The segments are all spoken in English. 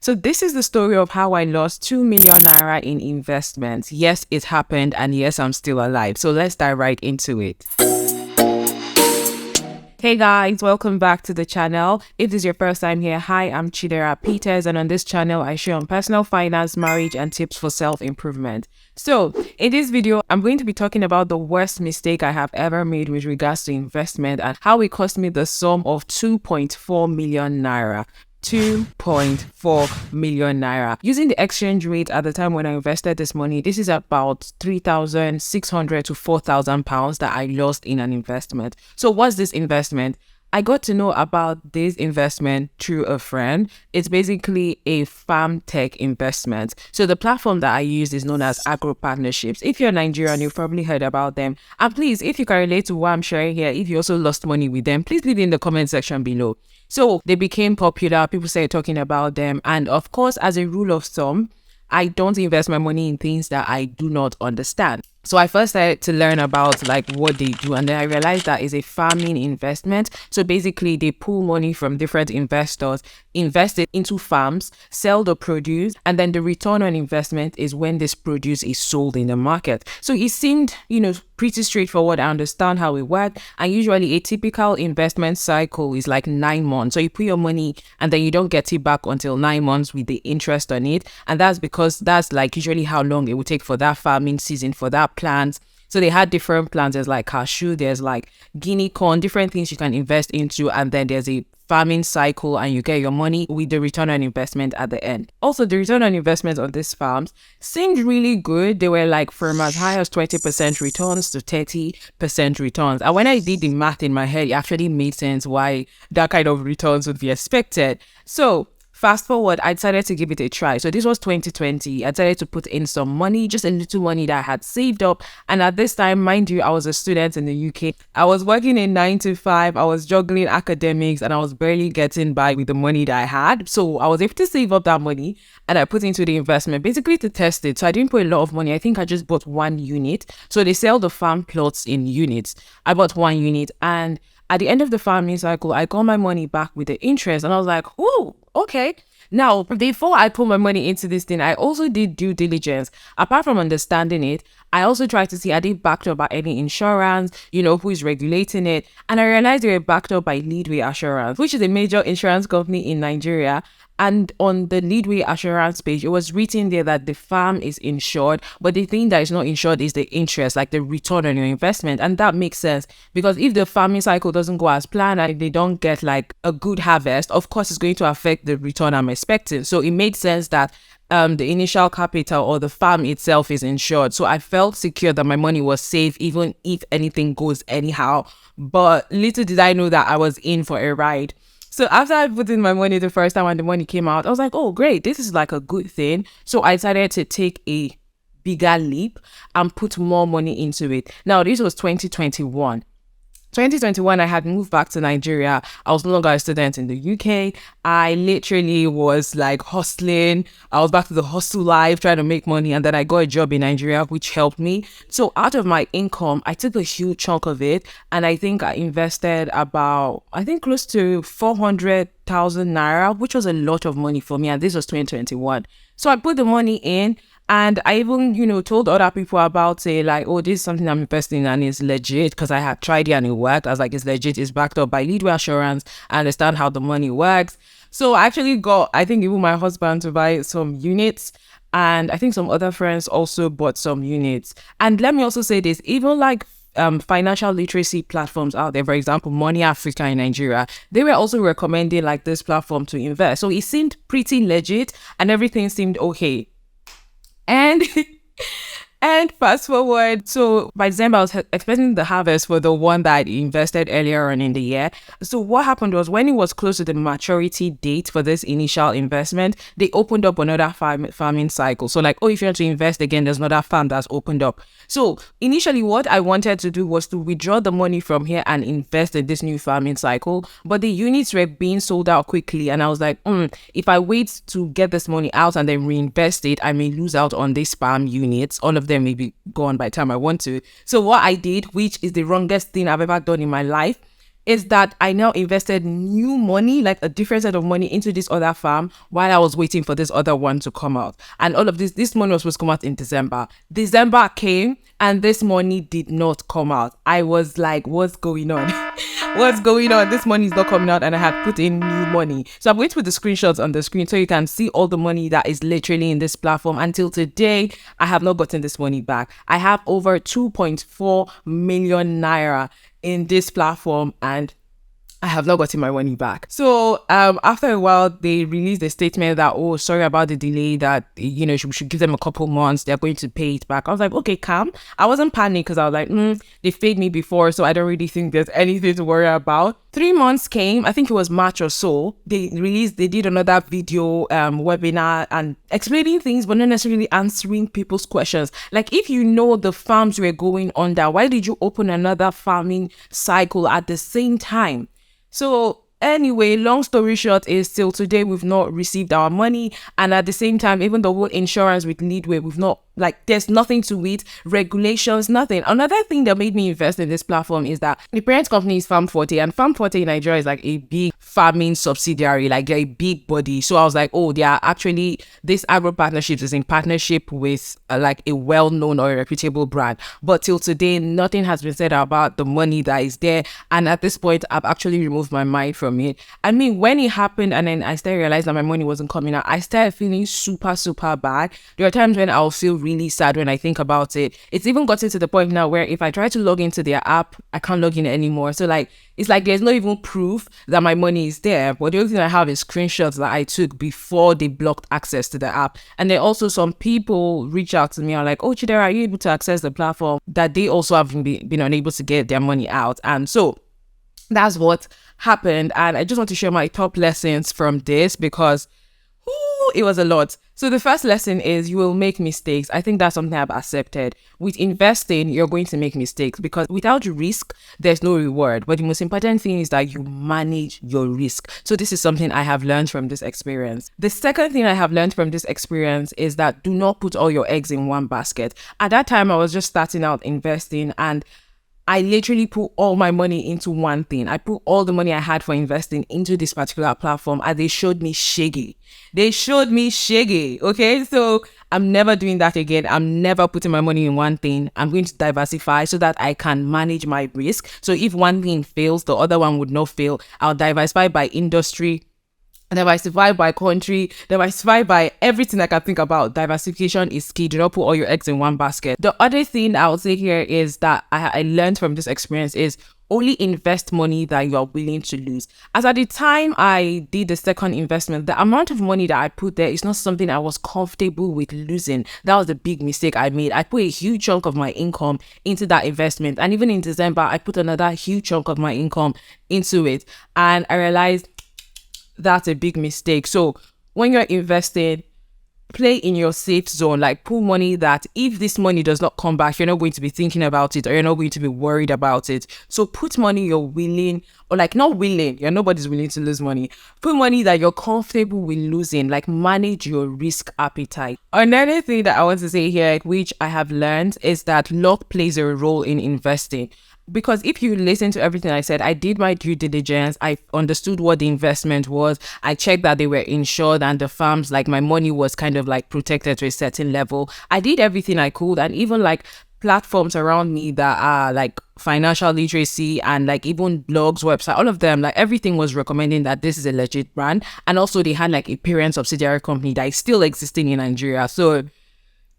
So this is the story of how I lost 2 million naira in investments. Yes, it happened, and yes, I'm still alive. So let's dive right into it. Hey guys, welcome back to the channel. If this is your first time here, hi, I'm Chidera Peters, and on this channel I share on personal finance, marriage, and tips for self-improvement. So in this video, I'm going to be talking about the worst mistake I have ever made with regards to investment and how it cost me the sum of 2.4 million naira. 2.4 million naira. Using the exchange rate at the time when I invested this money, this is about 3,600 to 4,000 pounds that I lost in an investment. So what's this investment? I got to know about this investment through a friend. It's basically a farm tech investment. So the platform that I use is known as Agro Partnerships. If you're Nigerian, you've probably heard about them. And please, if you can relate to what I'm sharing here, if you also lost money with them, please leave it in the comment section below. So they became popular. People started talking about them. And of course, as a rule of thumb, I don't invest my money in things that I do not understand. So I first started to learn about like what they do, and then I realized that it's a farming investment. So basically they pull money from different investors, invest it into farms, sell the produce, and then the return on investment is when this produce is sold in the market. So it seemed, pretty straightforward. I understand how it works. And usually a typical investment cycle is like 9 months. So you put your money and then you don't get it back until 9 months with the interest on it. And that's because that's like usually how long it would take for that farming season, for that plant. So they had different plants. There's like cashew, there's like guinea corn, different things you can invest into. And then there's a farming cycle and you get your money with the return on investment at the end. Also, the return on investment on these farms seemed really good. They were like from as high as 20% returns to 30% returns. And when I did the math in my head, it actually made sense why that kind of returns would be expected. So fast forward, I decided to give it a try. So this was 2020. I decided to put in some money, just a little money that I had saved up. And at this time, mind you, I was a student in the UK. I was working in 9 to 5. I was juggling academics and I was barely getting by with the money that I had. So I was able to save up that money and I put into the investment basically to test it. So I didn't put a lot of money. I think I just bought 1 unit. So they sell the farm plots in units. I bought 1 unit, and at the end of the farming cycle, I got my money back with the interest, and I was like, oh, okay. Now, before I put my money into this thing, I also did due diligence. Apart from understanding it, I also tried to see, are they backed up by any insurance, who is regulating it? And I realized they were backed up by Leadway Assurance, which is a major insurance company in Nigeria. And on the Leadway Assurance page, it was written there that the farm is insured, but the thing that is not insured is the interest, like the return on your investment. And that makes sense because if the farming cycle doesn't go as planned and they don't get like a good harvest, of course, it's going to affect the return I'm expecting. So it made sense that the initial capital or the farm itself is insured. So I felt secure that my money was safe, even if anything goes anyhow. But little did I know that I was in for a ride. So after I put in my money the first time and the money came out, I was like, oh, great, this is like a good thing. So I decided to take a bigger leap and put more money into it. Now, this was 2021. 2021, I had moved back to Nigeria. I was no longer a student in the UK. I literally was like hustling. I was back to the hustle life, trying to make money. And then I got a job in Nigeria, which helped me. So out of my income, I took a huge chunk of it. And I think I invested about, close to 400,000 naira, which was a lot of money for me. And this was 2021. So I put the money in. And I even, told other people about it, like, oh, this is something I'm investing in and it's legit, because I had tried it and it worked. I was like, it's legit, it's backed up by Leadway Assurance. I understand how the money works. So I actually got, even my husband to buy some units. And I think some other friends also bought some units. And let me also say this, even like financial literacy platforms out there, for example, Money Africa in Nigeria, they were also recommending like this platform to invest. So it seemed pretty legit and everything seemed okay. And fast forward, so by December, I was expecting the harvest for the one that I invested earlier on in the year. So what happened was when it was close to the maturity date for this initial investment, they opened up another farming cycle. So like, oh, if you want to invest again, there's another farm that's opened up. So initially what I wanted to do was to withdraw the money from here and invest in this new farming cycle. But the units were being sold out quickly. And I was like, if I wait to get this money out and then reinvest it, I may lose out on these farm units. All of them may be gone by the time I want to. So what I did, which is the wrongest thing I've ever done in my life, is that I now invested new money, like a different set of money into this other farm while I was waiting for this other one to come out. And all of this money was supposed to come out in December. December came and this money did not come out. I was like, what's going on? What's going on? This money is not coming out and I had put in new money. So I'm going to put the screenshots on the screen so you can see all the money that is literally in this platform. Until today, I have not gotten this money back. I have over 2.4 million Naira in this platform and I have not gotten my money back. So after a while, they released a statement that, oh, sorry about the delay, that, you know, we should give them a couple months. They're going to pay it back. I was like, okay, calm. I wasn't panicking because I was like, they paid me before, so I don't really think there's anything to worry about. 3 months came, I think it was March or so. They did another video webinar and explaining things, but not necessarily answering people's questions. Like, if you know the farms were going under, why did you open another farming cycle at the same time? So anyway, long story short is till today, we've not received our money. And at the same time, even the whole insurance with Leadway, we've not, like, there's nothing to it, regulations, nothing. Another thing that made me invest in this platform is that the parent company is Farm Forte, and Farm Forte in Nigeria is like a big farming subsidiary, like they're a big body. So I was like, oh, they are actually, this agro partnerships is in partnership with like a well-known or a reputable brand. But till today, nothing has been said about the money that is there. And at this point, I've actually removed my mind from it. I mean, when it happened and then I started realizing that my money wasn't coming out, I started feeling super, super bad. There are times when I'll feel really sad when I think about it. It's even gotten to the point now where if I try to log into their app, I can't log in anymore. So like, it's like there's not even proof that my money is there. But the only thing I have is screenshots that I took before they blocked access to the app. And then also some people reach out to me and like, oh, Chidera, are you able to access the platform? That they also haven't been unable to get their money out. And so that's what happened. And I just want to share my top lessons from this because it was a lot. So the first lesson is you will make mistakes. I think that's something I've accepted. With investing, you're going to make mistakes because without risk, there's no reward. But the most important thing is that you manage your risk. So this is something I have learned from this experience. The second thing I have learned from this experience is that do not put all your eggs in one basket. At that time, I was just starting out investing and I literally put all my money into one thing. I put all the money I had for investing into this particular platform and they showed me shaggy. They showed me shaggy. Okay, so I'm never doing that again. I'm never putting my money in one thing. I'm going to diversify so that I can manage my risk. So if one thing fails, the other one would not fail. I'll diversify by industry, diversify by country, diversify by everything I can think about. Diversification is key. Do not put all your eggs in one basket. The other thing I would say here is that I learned from this experience is only invest money that you are willing to lose. As at the time I did the second investment, the amount of money that I put there is not something I was comfortable with losing. That was the big mistake I made. I put a huge chunk of my income into that investment. And even in December, I put another huge chunk of my income into it. And I realized that's a big mistake. So when you're investing, play in your safe zone, like put money that if this money does not come back, you're not going to be thinking about it or you're not going to be worried about it. So put money you're willing, or like not willing, nobody's willing to lose money. Put money that you're comfortable with losing, like manage your risk appetite. Another thing that I want to say here, which I have learned, is that luck plays a role in investing. Because if you listen to everything I said, I did my due diligence. I understood what the investment was. I checked that they were insured and the farms, like my money was kind of like protected to a certain level. I did everything I could, and even like platforms around me that are like financial literacy and like even blogs, website, all of them, like everything was recommending that this is a legit brand. And also they had like a parent subsidiary company that is still existing in Nigeria. So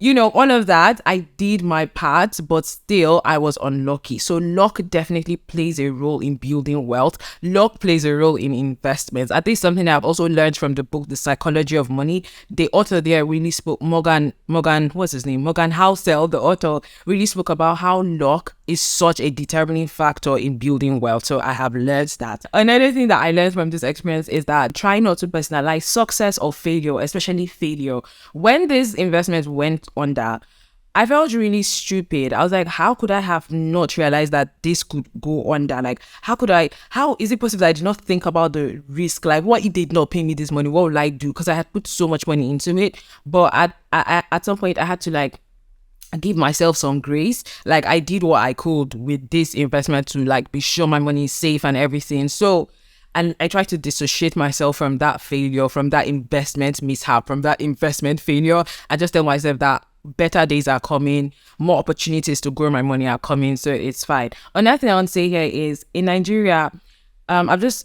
all of that, I did my part, but still I was unlucky. So luck definitely plays a role in building wealth. Luck plays a role in investments. I think something I've also learned from the book, The Psychology of Money. The author there really spoke, Morgan Housel, the author, really spoke about how luck is such a determining factor in building wealth. So I have learned that. Another thing that I learned from this experience is that try not to personalize success or failure, especially failure. When this investment went under, I felt really stupid. I was like, how could I have not realized that this could go under? Like, how is it possible that I did not think about the risk? Like, what if they did not pay me this money? What would I do? Because I had put so much money into it. But at some point, I had to like give myself some grace. Like, I did what I could with this investment to like be sure my money is safe and everything. So, and I try to dissociate myself from that failure, from that investment mishap, from that investment failure. I just tell myself that better days are coming, more opportunities to grow my money are coming, so it's fine. Another thing I want to say here is, in Nigeria,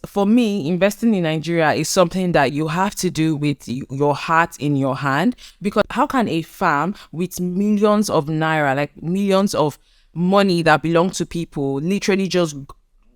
for me, investing in Nigeria is something that you have to do with your heart in your hand. Because how can a farm with millions of naira, like millions of money that belong to people, literally just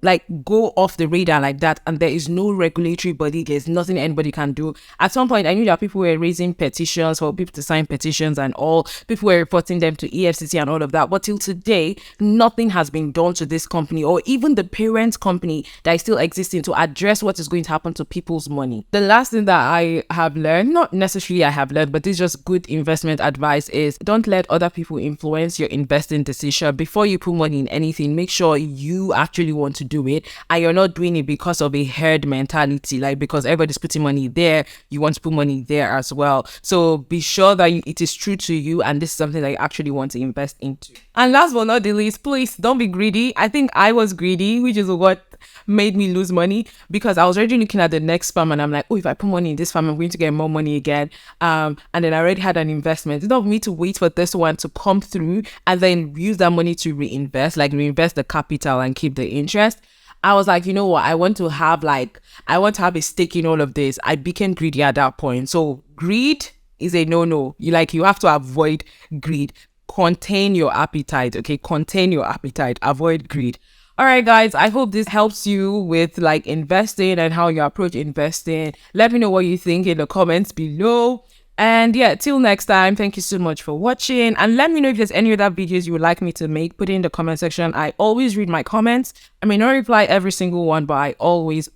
like go off the radar like that, and there is no regulatory body, there's nothing anybody can do? At some point I knew that people were raising petitions for people to sign petitions and all, people were reporting them to EFCC and all of that, but till today nothing has been done to this company or even the parent company that is still existing to address what is going to happen to people's money. The last thing that I have learned, not necessarily I have learned, but this is just good investment advice, is don't let other people influence your investing decision. Before you put money in anything, make sure you actually want to do it and you're not doing it because of a herd mentality, like because everybody's putting money there, you want to put money there as well. So be sure that it is true to you and this is something that you actually want to invest into. And last but not the least, please don't be greedy. I think I was greedy, which is what made me lose money, because I was already looking at the next farm and I'm like, oh, if I put money in this farm, I'm going to get more money again. And then I already had an investment. It's not for me to wait for this one to come through and then use that money to reinvest the capital and keep the interest. I was like, you know what? I want to have a stake in all of this. I became greedy at that point. So greed is a no-no. You have to avoid greed. Contain your appetite, okay? Contain your appetite. Avoid greed. All right, guys, I hope this helps you with like investing and how you approach investing. Let me know what you think in the comments below. And yeah, till next time, thank you so much for watching. And let me know if there's any other videos you would like me to make. Put it in the comment section. I always read my comments. I may not reply every single one, but I always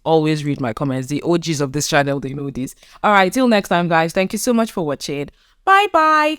read my comments. The OGs of this channel, they know this. All right, till next time, guys. Thank you so much for watching. Bye-bye.